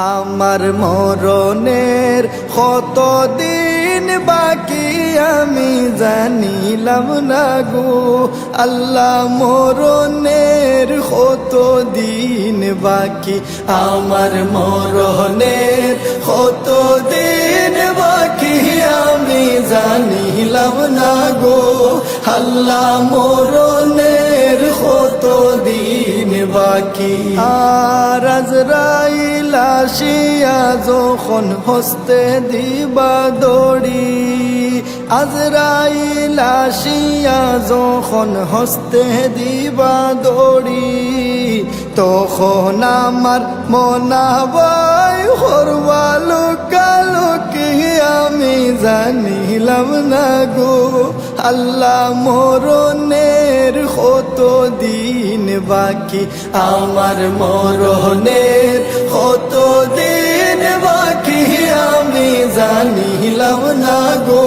আমার মরণের কতদিন বাকি আমি জানিলাম না গো আল্লাহ, মরণের কতদিন বাকি, আমার মরণের কতদিন বাকি আমি জানিলাম না গো আল্লাহ, মরণের কতদিন বাকি। আর আজরাইল আসিয়া যখন হস্তে দিবা দড়ি, আজরাইল আসিয়া যখন হস্তে দিবা দড়ি, তখন আমার মনাবাই হরবা লোকালোকি আমি জানিলাম না গো আল্লাহ, মরণের কতদিন বাকি, আমার মরণের কতদিন বাকি আমি জানিলাম না গো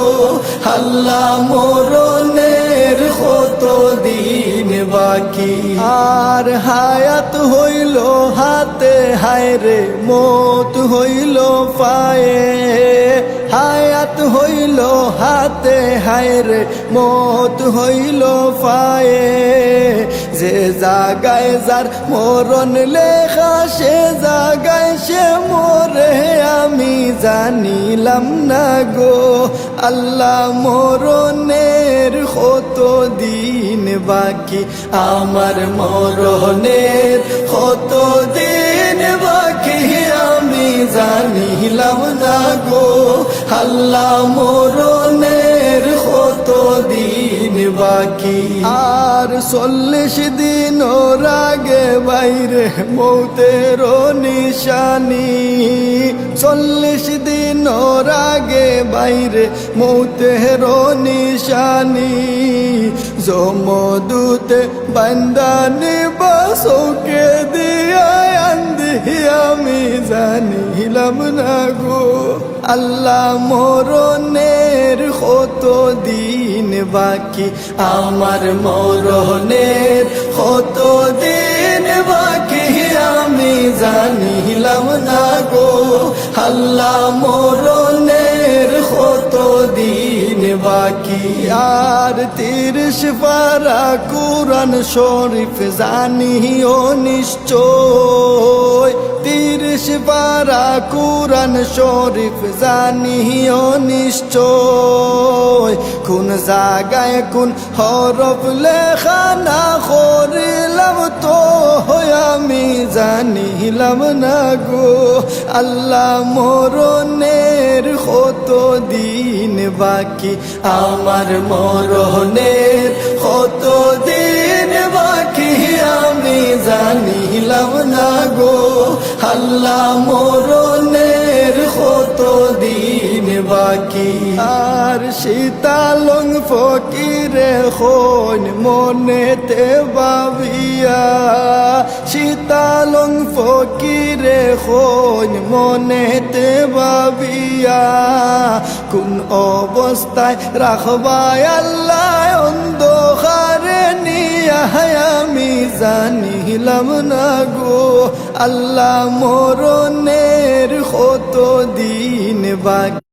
আল্লাহ, মরণের কতদিন বাকি। আর হায়াত হইল হাতে হায় রে মৌত হইল পায়ে, হায়াত হইল হাতে হায় রে মৌত হইল পায়ে, যে জাগায় যার মরণ লেখা সে জাগায় সে মরে আমি জানিলাম না গো আল্লাহ, মরণের কতদিন বাকি, আমার মরণের কতদিন বাকি আমি জানিলাম না গো আল্লাহ, মরণের কতদিন বাকি। আর 40 দিন আগে বাইরে মৌতের নিশানি, 40 দিন আগে বাইরে মৌতের নিশানি, জমদূতে বান্দানি বাসকে দিয়া আন্দি আমি জানিলাম না গো আল্লাহ, মরণের কতদিন বাকি, আমার মরণের কতদিন বাকি আমি জানিলাম না গো আল্লাহ, মরণের কতদিন বাকি। আর 30 পারা কুরআন শরীফ জানিও নিশ্চয়, 30 পারা কুরআন শরীফ জানিও নিশ্চয়, কোন জায়গায় কোন হরফ লেখা না করিলাম তো আমি জানিলাম না গো আল্লাহ, মরণের কতদিন বাকি, আমার মরণের কতদিন বাকি আমি জানিলাম না গো আল্লাহ, মরণের কতদিন বাকি। আর শীতালং ফকিরে হন মনেতে ভাবিয়া, শীতালং ফকিরে হন মনেতে ভাবিয়া, কোন অবস্থায় রাখবাই আল্লাহ অন্ধকারে নিয়া আমি জানিলাম না গো আল্লাহ, মরণের কতদিন বাকি।